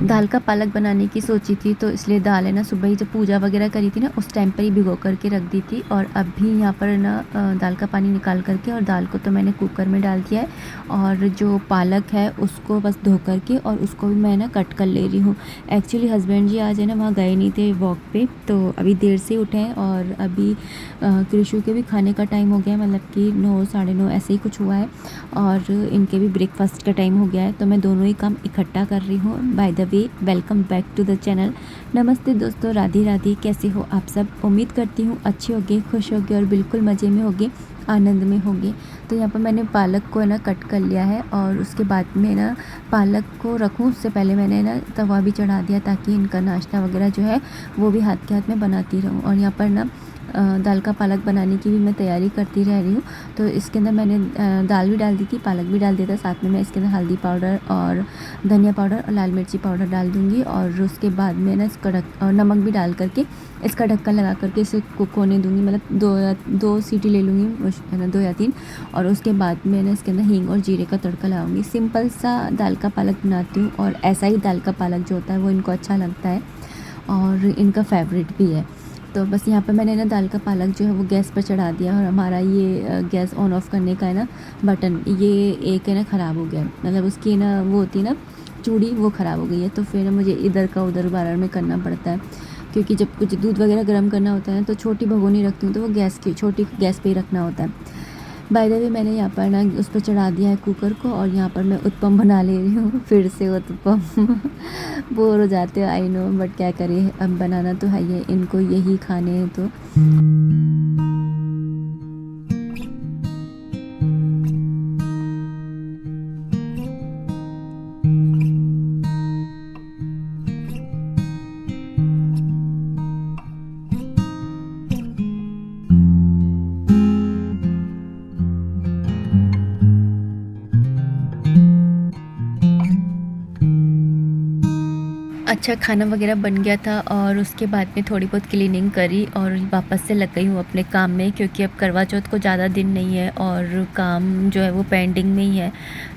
दाल का पालक बनाने की सोची थी, तो इसलिए दाल है ना सुबह ही जब पूजा वगैरह करी थी ना उस टाइम पर ही भिगो करके रख दी थी। और अभी यहाँ पर ना दाल का पानी निकाल करके और दाल को तो मैंने कुकर में डाल दिया है। और जो पालक है उसको बस धो करके और उसको भी मैं ना कट कर ले रही हूँ। एक्चुअली हस्बैंड जी आज है ना वहाँ गए नहीं थे वॉक पे, तो अभी देर से उठे हैं। और अभी कृषु के भी खाने का टाइम हो गया है, मतलब कि 9 साढ़े 9 ऐसे ही कुछ हुआ है। और इनके भी ब्रेकफास्ट का टाइम हो गया है, तो मैं दोनों ही काम इकट्ठा कर रही हूँ। By the way, welcome back to the channel. नमस्ते दोस्तों, राधे राधे। कैसे हो आप सब? उम्मीद करती हूँ अच्छे होगे, खुश होगे और बिल्कुल मज़े में होगे, आनंद में होंगे। तो यहाँ पर मैंने पालक को है ना कट कर लिया है। और उसके बाद में ना पालक को रखूँ उससे पहले मैंने ना तवा भी चढ़ा दिया, ताकि इनका नाश्ता वगैरह जो है वो भी हाथ के हाथ में बनाती रहूँ। और यहाँ पर ना दाल का पालक बनाने की भी मैं तैयारी करती रह रही हूँ। तो इसके अंदर मैंने दाल भी डाल दी थी, पालक भी डाल दिया था, साथ में मैं इसके अंदर हल्दी पाउडर और धनिया पाउडर और लाल मिर्ची पाउडर डाल दूँगी। और उसके बाद में ना इसका और नमक भी डाल करके इसका ढक्कन लगा करके इसे कुक होने दूँगी। मतलब दो सीटी ले लूँगी, है ना, 2 या 3। और उसके बाद में ना इसके अंदर हींग और जीरे का तड़का लगाऊँगी। सिंपल सा दाल का पालक बनाती हूँ, और ऐसा ही दाल का पालक जो होता है वो इनको अच्छा लगता है और इनका फेवरेट भी है। तो बस यहाँ पर मैंने ना दाल का पालक जो है वो गैस पर चढ़ा दिया। और हमारा ये गैस ऑन ऑफ करने का है ना बटन, ये एक है ना ख़राब हो गया, मतलब उसकी ना वो होती है ना चूड़ी, वो ख़राब हो गई है। तो फिर मुझे इधर का उधर बार में करना पड़ता है, क्योंकि जब कुछ दूध वगैरह गर्म करना होता है तो छोटी भगोनी रखती हूँ, तो वो गैस की छोटी गैस पे ही रखना होता है। बाय द वे, मैंने यहाँ पर ना उस पर चढ़ा दिया है कुकर को, और यहाँ पर मैं उत्पम बना ले रही हूँ फिर से उत्पम। बोर हो जाते हो, आई नो, बट क्या करें, अब बनाना तो है ही, इनको यही खाने हैं तो। अच्छा, खाना वगैरह बन गया था और उसके बाद में थोड़ी बहुत क्लीनिंग करी और वापस से लग गई हूँ अपने काम में, क्योंकि अब करवा चौथ को ज़्यादा दिन नहीं है और काम जो है वो पेंडिंग में ही है।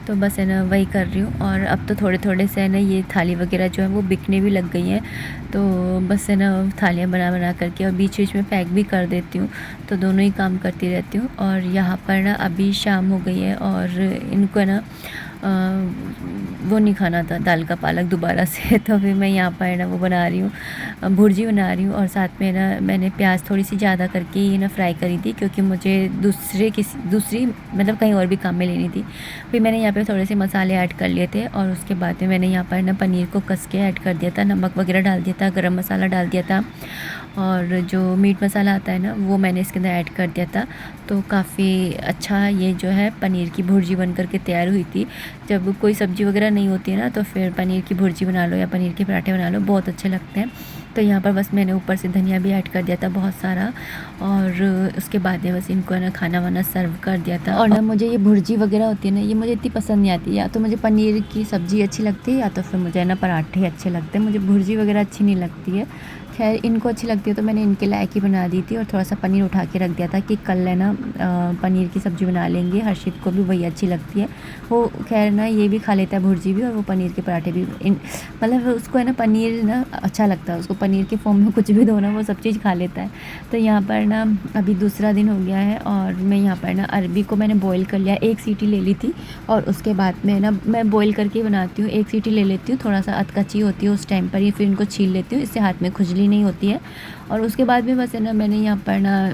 तो बस है ना वही कर रही हूँ। और अब तो थोड़े थोड़े से है ना ये थाली वगैरह जो है वो बिकने भी लग गई हैं। तो बस है ना थालियाँ बना बना करके और बीच बीच में पैक भी कर देती हूँ। तो दोनों ही काम करती रहती हूँ। और यहाँ पर ना अभी शाम हो गई है और इनको है ना वो नहीं खाना था दाल का पालक दोबारा से। तो फिर मैं यहाँ पर ना वो बना रही हूँ, भुर्जी बना रही हूँ। और साथ में ना मैंने प्याज थोड़ी सी ज़्यादा करके ये ना फ्राई करी थी, क्योंकि मुझे दूसरी मतलब कहीं और भी काम में लेनी थी। फिर मैंने यहाँ पे थोड़े से मसाले ऐड कर लिए थे, और उसके बाद में मैंने यहाँ पर ना पनीर को कस के ऐड कर दिया था, नमक वगैरह डाल दिया था, गरम मसाला डाल दिया था, और जो मीट मसाला आता है ना वो मैंने इसके अंदर ऐड कर दिया था। तो काफ़ी अच्छा ये जो है पनीर की भुर्जी बन कर के तैयार हुई थी। जब कोई सब्ज़ी वगैरह नहीं होती है ना, तो फिर पनीर की भुर्जी बना लो या पनीर के पराठे बना लो, बहुत अच्छे लगते हैं। तो यहाँ पर बस मैंने ऊपर से धनिया भी ऐड कर दिया था बहुत सारा। और उसके बाद में बस इनको ना खाना वाना सर्व कर दिया था। और ना मुझे ये भुर्जी वगैरह होती है ना, ये मुझे इतनी पसंद नहीं आती। या तो मुझे पनीर की सब्ज़ी अच्छी लगती है, या तो फिर मुझे ना पराठे अच्छे लगते हैं, मुझे भुर्जी वगैरह अच्छी नहीं लगती है। खैर इनको अच्छी लगती है तो मैंने इनके लायक ही बना दी थी। और थोड़ा सा पनीर उठा के रख दिया था कि कल है ना पनीर की सब्ज़ी बना लेंगे, हर्षित को भी वही अच्छी लगती है। वो खैर ना ये भी खा लेता है भुर्जी भी, और वो पनीर के पराठे भी। मतलब उसको है ना पनीर ना अच्छा लगता है, उसको पनीर के फॉर्म में कुछ भी दो ना वो सब चीज़ खा लेता है। तो यहाँ पर ना अभी दूसरा दिन हो गया है, और मैं यहाँ पर ना अरबी को मैंने बॉईल कर लिया, 1 सीटी ले ली थी। और उसके बाद में ना मैं बॉईल करके बनाती हूँ, 1 सीटी ले लेती हूँ, थोड़ा सा अधकच्ची होती है उस टाइम पर ही, फिर इनको छील लेती हूँ, इससे हाथ में खुजली नहीं होती है। और उसके बाद में बस है ना मैंने यहाँ पर ना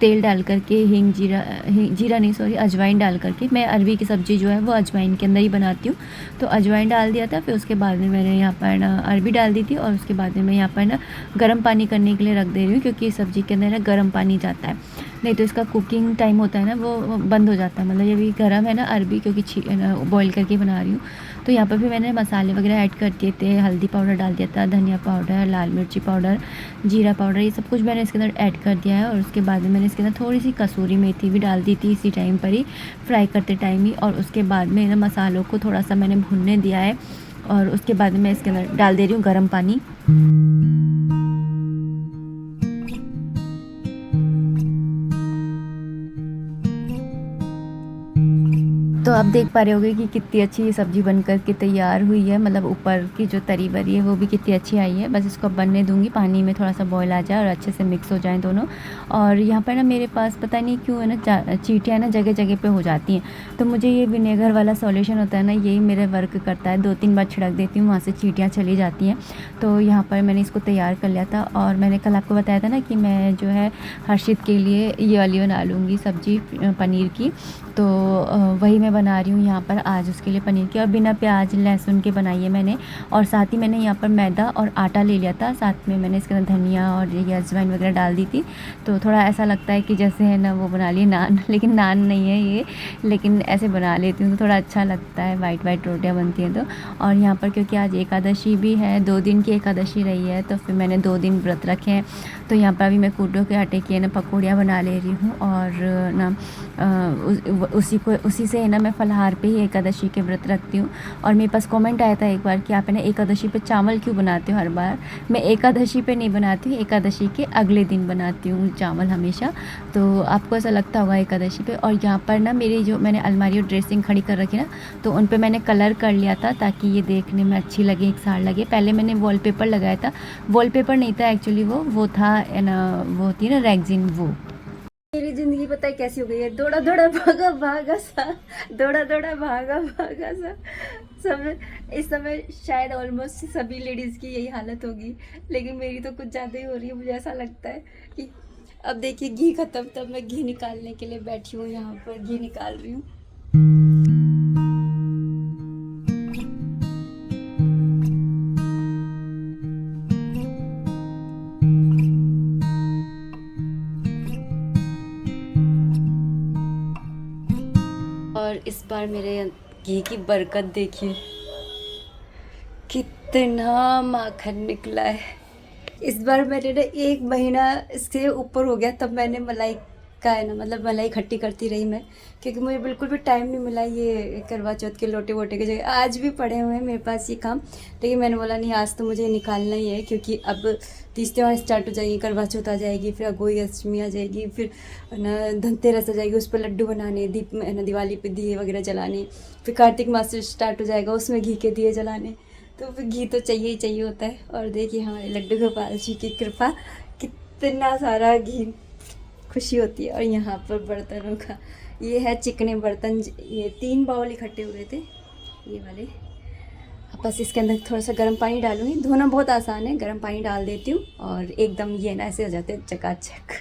तेल डाल करके जीरा नहीं, सॉरी, अजवाइन डाल करके, मैं अरबी की सब्ज़ी जो है वो अजवाइन के अंदर ही बनाती हूँ। तो अजवाइन डाल दिया था, फिर उसके बाद में मैंने यहाँ पर ना अरबी डाल दी थी। और उसके बाद में मैं यहाँ पर ना गर्म पानी करने के लिए रख दे रही हूँ, क्योंकि इस सब्ज़ी के अंदर ना गर्म पानी जाता है, नहीं तो इसका कुकिंग टाइम होता है ना वो बंद हो जाता है। मतलब ये भी गर्म है ना अरबी, क्योंकि बॉईल करके बना रही हूँ। तो यहाँ पर भी मैंने मसाले वगैरह ऐड कर दिए थे, हल्दी पाउडर डाल दिया था, धनिया पाउडर, लाल मिर्ची पाउडर, जीरा पाउडर, ये सब कुछ मैंने इसके अंदर ऐड कर दिया है। और उसके बाद में मैंने इसके अंदर थोड़ी सी कसूरी मेथी भी डाल दी थी इसी टाइम पर ही, फ्राई करते टाइम ही। और उसके बाद में ना मसालों को थोड़ा सा मैंने भूनने दिया है। और उसके बाद मैं इसके अंदर डाल दे रही हूँ गर्म पानी। तो आप देख पा रहे होंगे कि कितनी अच्छी ये सब्ज़ी बनकर के तैयार हुई है, मतलब ऊपर की जो तरी बरी है वो भी कितनी अच्छी आई है। बस इसको अब बनने दूँगी, पानी में थोड़ा सा बॉयल आ जाए और अच्छे से मिक्स हो जाएँ दोनों। और यहाँ पर ना मेरे पास पता नहीं क्यों है ना चींटियाँ ना जगह जगह पे हो जाती हैं, तो मुझे ये विनेगर वाला सॉल्यूशन होता है ना, यही मेरे वर्क करता है। 2-3 बार छिड़क देती हूँ, वहाँ से चींटियाँ चली जाती हैं। तो यहाँ पर मैंने इसको तैयार कर लिया था और मैंने कल आपको बताया था ना कि मैं जो है हर्षित के लिए ये वाली बना लूँगी सब्ज़ी पनीर की। तो वही मैं बना रही हूँ यहाँ पर आज उसके लिए पनीर की, और बिना प्याज लहसुन के बनाई है मैंने। और साथ ही मैंने यहाँ पर मैदा और आटा ले लिया था, साथ में मैंने इसके अंदर धनिया और ये अजवाइन वगैरह डाल दी थी। तो थोड़ा ऐसा लगता है कि जैसे है ना वो बना लिए नान, लेकिन नान नहीं है ये, लेकिन ऐसे बना लेती हूँ तो थोड़ा अच्छा लगता है, वाइट वाइट रोटियाँ बनती हैं तो। और यहाँ पर क्योंकि आज एकादशी भी है, 2 दिन की एकादशी रही है, तो फिर मैंने 2 दिन व्रत रखे हैं। तो यहाँ पर अभी मैं कूटो के आटे की है ना पकौड़ियाँ बना ले रही हूँ, और ना उसी से है ना मैं फलाहार पे ही एकादशी के व्रत रखती हूँ। और मेरे पास कमेंट आया था एक बार कि आप है ना एकादशी पे चावल क्यों बनाते हो हर बार। मैं एकादशी पे नहीं बनाती हूँ, एकादशी के अगले दिन बनाती हूँ चावल हमेशा। तो आपको ऐसा लगता होगा एकादशी पे। और यहाँ पर ना मेरी जो मैंने अलमारी और ड्रेसिंग खड़ी कर रखी ना, तो उन पर मैंने कलर कर लिया था ताकि ये देखने में अच्छी लगे, एक साथ लगे। पहले मैंने वॉलपेपर लगाया था, वॉलपेपर नहीं था एक्चुअली, वो था ना, वो होती है ना रेगजिन, वो। मेरी ज़िंदगी पता है कैसी हो गई है, दौड़ा दौड़ा भागा भागा सा, दौड़ा दौड़ा भागा भागा सा। सब इस समय शायद ऑलमोस्ट सभी लेडीज़ की यही हालत होगी, लेकिन मेरी तो कुछ ज़्यादा ही हो रही है। मुझे ऐसा लगता है कि अब देखिए घी ख़त्म, तब मैं घी निकालने के लिए बैठी हूँ, यहाँ पर घी निकाल रही हूँ। और इस बार मेरे घी की बरकत देखिए, कितना माखन निकला है। इस बार मैंने ना 1 महीना इससे ऊपर हो गया, तब मैंने मलाई का है ना, मतलब मलाई इकट्ठी करती रही मैं, क्योंकि मुझे बिल्कुल भी टाइम नहीं मिला ये करवा चौथ के लोटे वोटे के जगह। आज भी पड़े हुए हैं मेरे पास ये काम, लेकिन मैंने बोला नहीं, आज तो मुझे निकालना ही है, क्योंकि अब 30 त्यौहार स्टार्ट हो जाएगी, करवा चौथ आ जाएगी, फिर अगोई अष्टमी आ जाएगी, फिर ना धनतेरस आ जाएगी, उस पर लड्डू बनाने, दीप ना दिवाली पे दिए वगैरह जलाने, फिर कार्तिक मास स्टार्ट हो जाएगा, उसमें घी के दिए जलाने। तो फिर घी तो चाहिए ही चाहिए होता है। और देखिए हमारे लड्डू गोपाल जी की कृपा, कितना सारा घी, खुशी होती है। और यहाँ पर बर्तनों का ये है चिकने बर्तन, ये 3 बाउल इकट्ठे हुए थे ये वाले। अब बस इसके अंदर थोड़ा सा गर्म पानी डालूंगी, धोना बहुत आसान है, गर्म पानी डाल देती हूँ और एकदम ये ना ऐसे हो जाते हैं चकाचक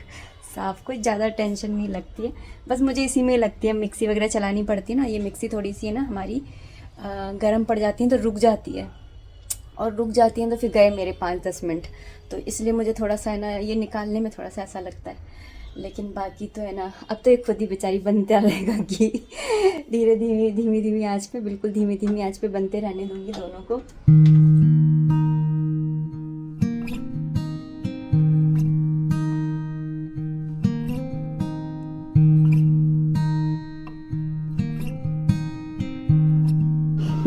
साफ़, कोई ज़्यादा टेंशन नहीं लगती है। बस मुझे इसी में लगती है, मिक्सी वगैरह चलानी पड़ती है ना, ये मिक्सी थोड़ी सी है ना हमारी गर्म पड़ जाती है तो रुक जाती है, और रुक जाती हैं तो फिर गए मेरे 5-10 मिनट। तो इसलिए मुझे थोड़ा सा है ना ये निकालने में थोड़ा सा ऐसा लगता है, लेकिन बाकी तो है ना, अब तो ये खुद ही बेचारी बनता रहेगा घी धीरे धीमे धीमी धीमी आंच पे, बिल्कुल धीमी धीमी आंच पे बनते रहने दूंगी दोनों को।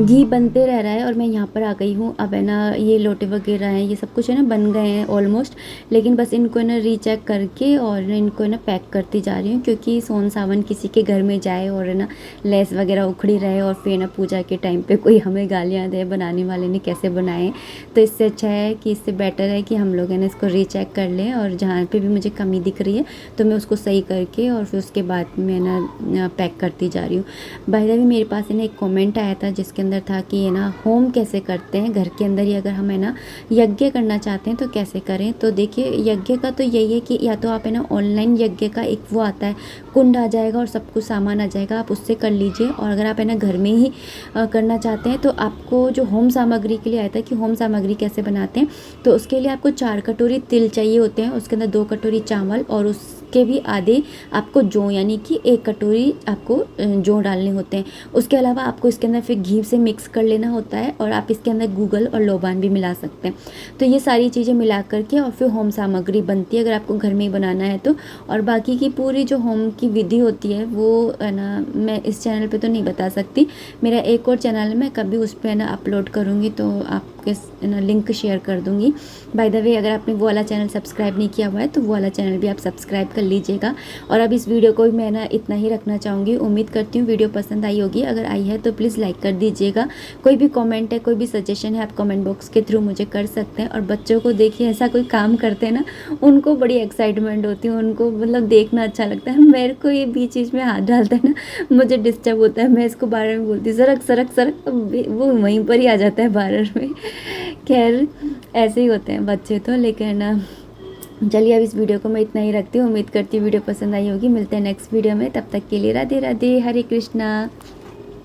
घी बनते रह रहा है और मैं यहाँ पर आ गई हूँ। अब है ना ये लोटे वगैरह हैं, ये सब कुछ है ना बन गए हैं ऑलमोस्ट, लेकिन बस इनको है ना रीचेक करके और इनको है ना पैक करती जा रही हूँ, क्योंकि सोन सावन किसी के घर में जाए और है ना लेस वगैरह उखड़ी रहे और फिर ना पूजा के टाइम पे कोई हमें गालियाँ दे, बनाने वाले ने कैसे बनाए। तो इससे अच्छा है कि इससे बेटर है कि हम लोग है ना इसको रीचेक कर लें, और जहाँ पर भी मुझे कमी दिख रही है तो मैं उसको सही करके और फिर उसके बाद मैं ना पैक करती जा रही हूँ। बाय द वे मेरे पास है ना एक कमेंट आया था जिसके अंदर था कि है ना होम कैसे करते हैं घर के अंदर ही, अगर हम है ना यज्ञ करना चाहते हैं तो कैसे करें। तो देखिए यज्ञ का तो यही है कि या तो आप है ना ऑनलाइन यज्ञ का एक वो आता है, कुंड आ जाएगा और सब कुछ सामान आ जाएगा, आप उससे कर लीजिए। और अगर आप है ना घर में ही करना चाहते हैं तो आपको जो होम सामग्री के लिए आया था कि होम सामग्री कैसे बनाते हैं, तो उसके लिए आपको 4 कटोरी तिल चाहिए होते हैं, उसके अंदर 2 कटोरी चावल और उसके भी आधे आपको जौ, यानी कि 1 कटोरी आपको जौ डालने होते हैं। उसके अलावा आपको इसके अंदर फिर घी से मिक्स कर लेना होता है, और आप इसके अंदर गूगल और लोबान भी मिला सकते हैं। तो ये सारी चीज़ें मिला करके और फिर होम सामग्री बनती है, अगर आपको घर में ही बनाना है तो। और बाकी की पूरी जो होम की विधि होती है वो है ना मैं इस चैनल पे तो नहीं बता सकती, मेरा एक और चैनल है, मैं कभी उस पर ना अपलोड करूँगी तो आप आपके ना लिंक शेयर कर दूँगी। बाय द वे, अगर आपने वो वाला चैनल सब्सक्राइब नहीं किया हुआ है तो वो वाला चैनल भी आप सब्सक्राइब कर लीजिएगा। और अब इस वीडियो को मैं ना इतना ही रखना चाहूँगी। उम्मीद करती हूँ वीडियो पसंद आई होगी। अगर आई है तो प्लीज़ लाइक कर दीजिएगा। कोई भी कमेंट है, कोई भी सजेशन है, आप कमेंट बॉक्स के थ्रू मुझे कर सकते हैं। और बच्चों को देखिए ऐसा कोई काम करते हैं ना, उनको बड़ी एक्साइटमेंट होती है, उनको मतलब देखना अच्छा लगता है। मेरे को ये बीच बीच में हाथ डालता है ना, मुझे डिस्टर्ब होता है। मैं इसको बार बार बोलती हूँ सरक सरक सरक, वो वहीं पर ही आ जाता है बार में। खैर ऐसे ही होते हैं बच्चे तो। लेकिन चलिए अब इस वीडियो को मैं इतना ही रखती हूँ। उम्मीद करती हूँ वीडियो पसंद आई होगी। मिलते हैं नेक्स्ट वीडियो में, तब तक के लिए राधे राधे, हरे कृष्णा।